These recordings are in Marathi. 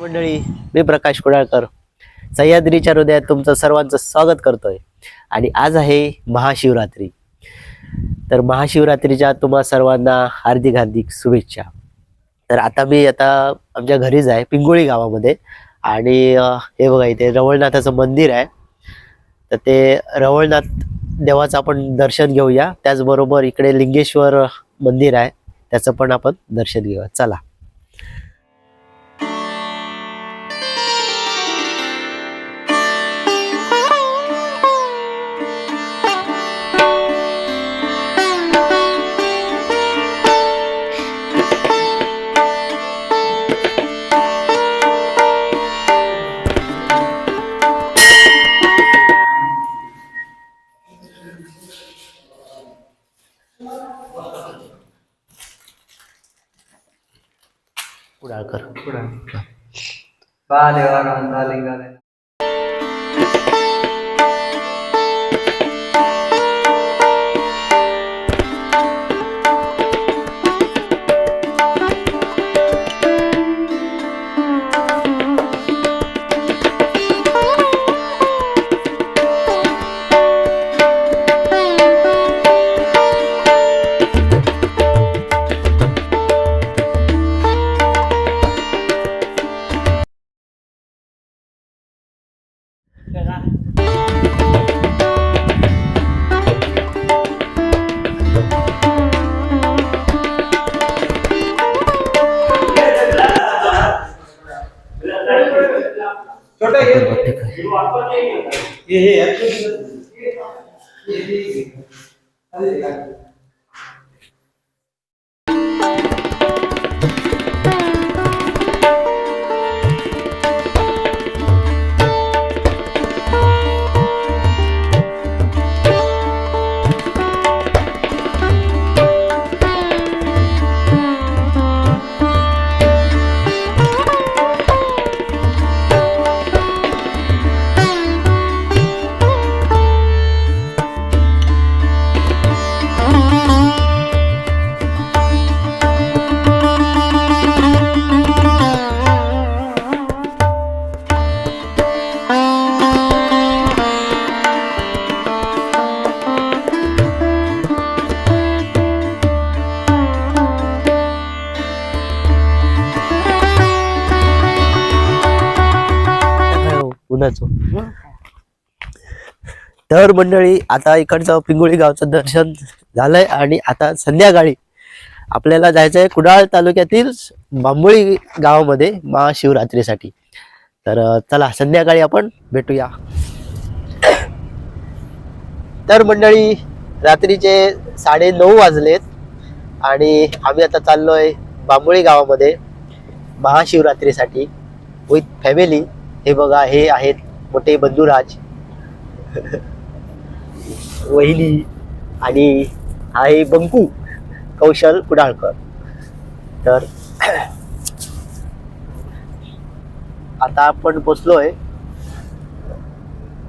मंडळी, मी प्रकाश कुडाळकर सह्याद्रीच्या हृदयात तुमचं सर्वांचं स्वागत करतोय. आणि आज आहे महाशिवरात्री. तर महाशिवरात्रीच्या तुम्हा सर्वांना हार्दिक हार्दिक शुभेच्छा. तर आता आमच्या घरीच आहे पिंगोळी गावामध्ये. आणि हे बघा इथे रवळनाथाचं मंदिर आहे. तर ते रवळनाथ देवाचं आपण दर्शन घेऊया. त्याचबरोबर इकडे लिंगेश्वर मंदिर आहे, त्याचं पण आपण दर्शन घेऊया. चला. कुडाळकर बालेवार उन्हाचं. तर मंडळी, आता इकडचं पिंगोळी गावचं दर्शन झालंय आणि आता संध्याकाळी आपल्याला जायचंय कुडाळ तालुक्यातील बांबोळी गावामध्ये महाशिवरात्रीसाठी. तर चला, संध्याकाळी आपण भेटूया. तर मंडळी, रात्रीचे 9:30 वाजलेत आणि आम्ही आता चाललोय बांबोळी गावामध्ये महाशिवरात्रीसाठी विथ फॅमिली. हे बघा, हे आहेत मोठे बंधुराज, वहिनी आणि हा आहे बंकू कौशल कुडाळकर. तर आता आपण पोचलोय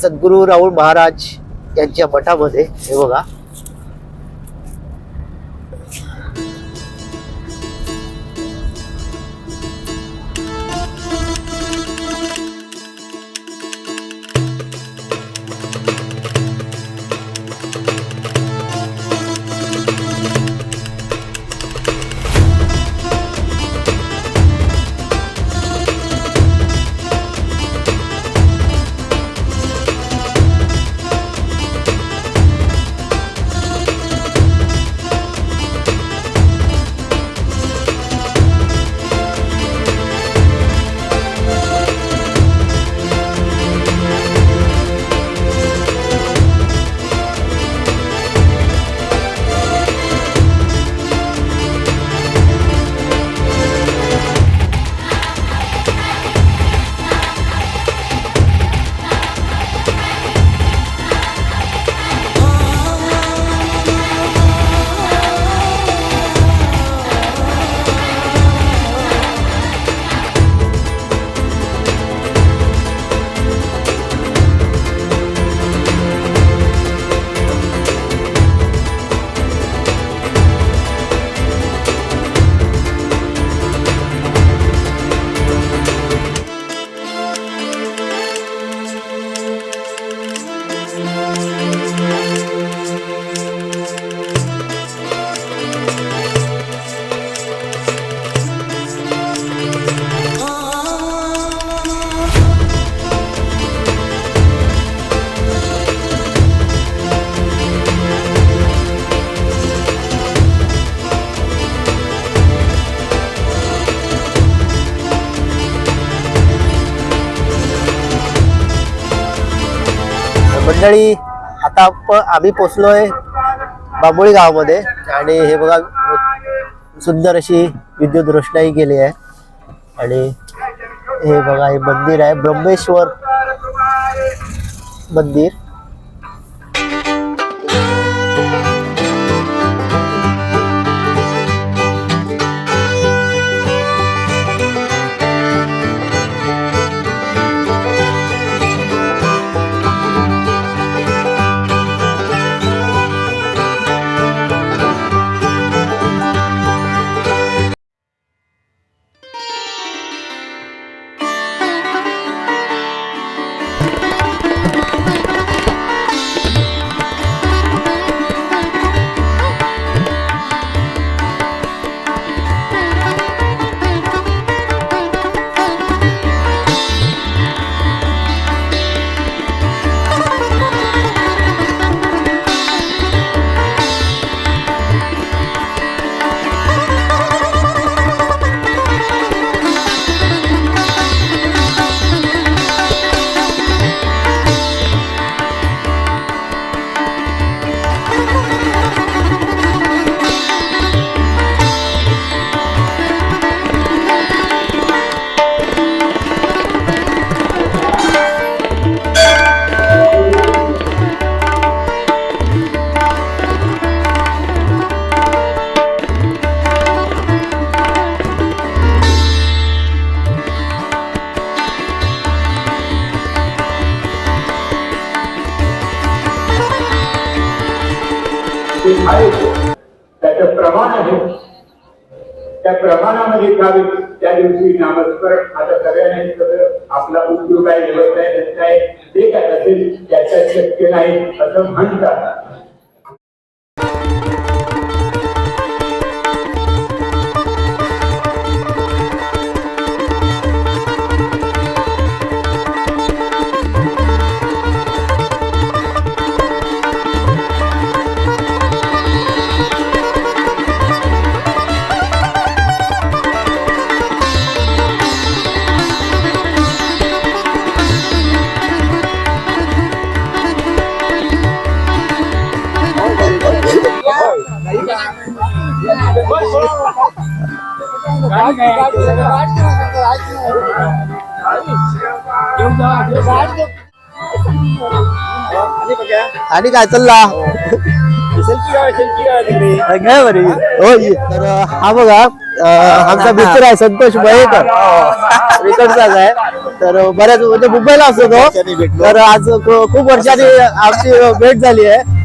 सद्गुरू राहुल महाराज यांच्या मठामध्ये. हे बघा, मंडळी आता आम्ही पोचलोय बांबोळी गावामध्ये आणि हे बघा सुंदर अशी विद्युत रोषणाई केली आहे आणि हे बघा हे मंदिर आहे ब्रह्मेश्वर मंदिर. त्याचं प्रमाण आहे त्या प्रमाणामध्ये खावी त्या दिवशी नामस्मरण आता सगळ्यांनी सगळं आपला उद्योग आहे व्यवसाय आहे ते काय असेल त्याच्यात शक्य नाही असं म्हणतात. आणि काय चालला काय बरी हो. तर हा बघा आमचा मित्र आहे संतोष मयेकर इकडचाच आहे. तर बऱ्याच म्हणजे मुंबईला असतो तो. तर आज खूप वर्षांनी आमची भेट झाली आहे.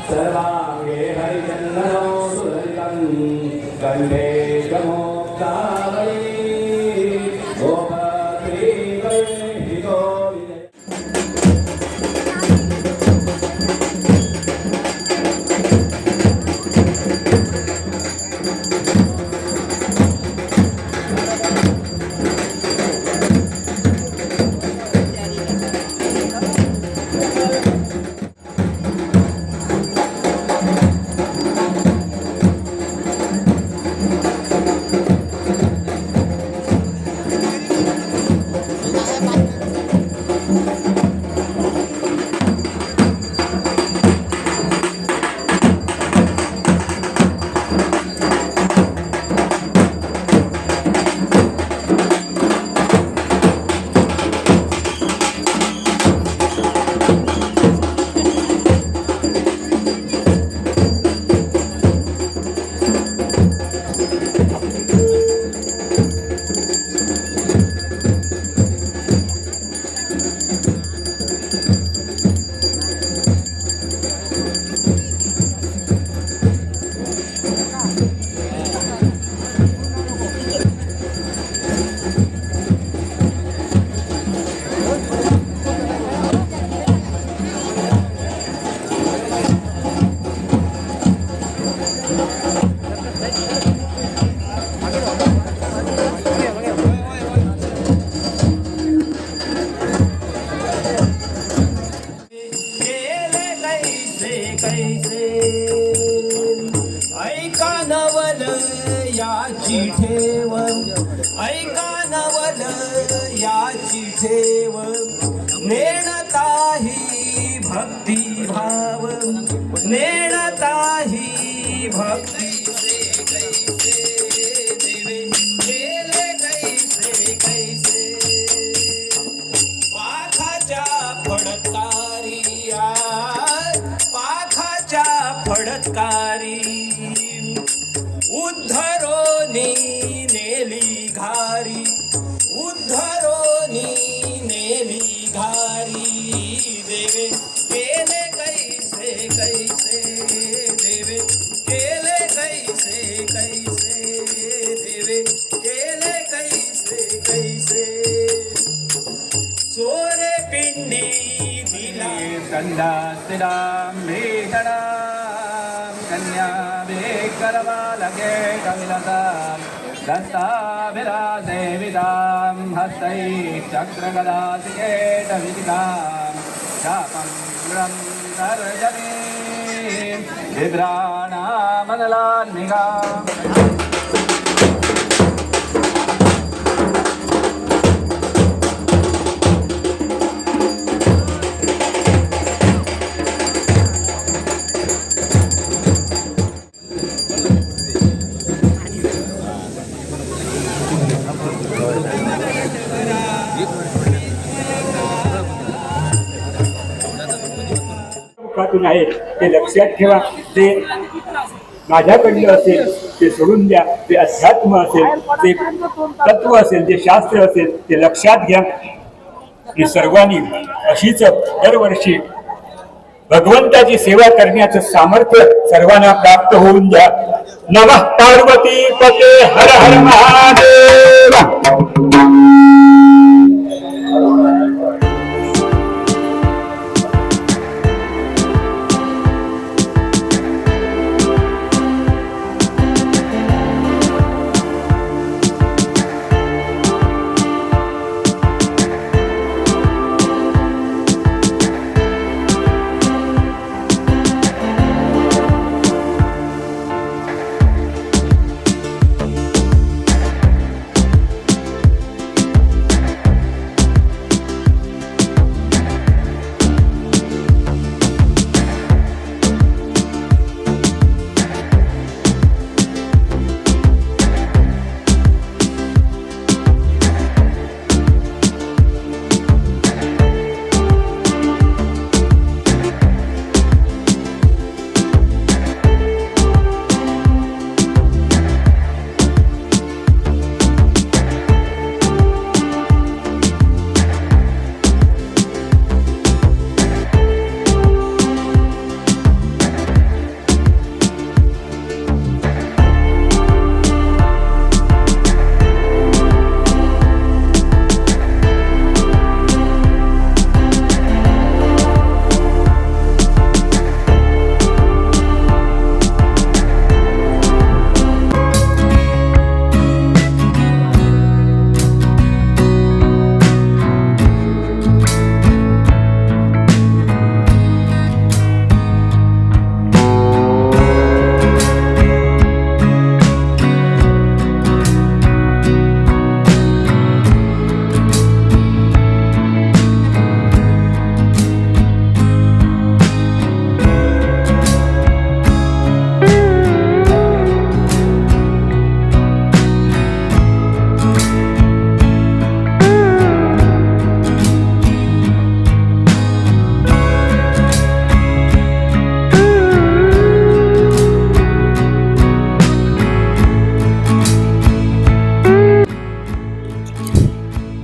सर्वांगे हरिचन्दनो सुललितं कण्ठे प्रमोक्तावली गोपत्रीवैहितो विजय। ऐका नवल याची ठेव, ऐका नवल याची ठेव, नेणताही भक्ती भाव, नेणताही भक्ती कैसे देवे केले कैसे कैसे पाखाच्या फडकारी पाखाच्या फडकारी उद्धरोनी नेली घारी, उद्धरोनी नेली घारी देवे केले कैसे कैसे देवे केले कैसे कैसे देवे केले कैसे कैसे चोरे पिंडी दिला कन्यास्तिरां भीषणां कन्या करवा लगे कविलतां दत्ताभिरादेवितां हस्तैः चक्रगदासिकेटविदितां शापं गुणं तर्जनीं बिभ्राणामनलान्निकाम् मुखातून आहे ते लक्षात ठेवा. ते माझ्याकडलं असेल ते सोडून द्या. ते अध्यात्म असेल, ते तत्व असेल, ते शास्त्र असेल ते लक्षात घ्या. की सर्वांनी अशीच दरवर्षी भगवंताची सेवा करण्याचं सामर्थ्य सर्वांना प्राप्त होऊन द्या. नमः पार्वती पते हर हर महादेव.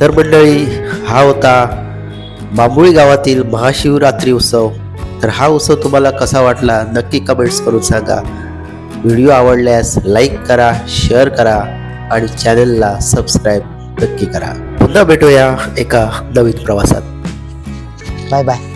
तर मंडळी, हा होता बांबुळी गावातील महाशिवरात्री उत्सव. तर हा उत्सव तुम्हाला कसा वाटला नक्की कमेंट्स करून सांगा. व्हिडिओ आवडल्यास लाईक करा, शेअर करा आणि चॅनलला सबस्क्राईब नक्की करा. पुन्हा भेटूया एका नवीन प्रवासात. Bye bye.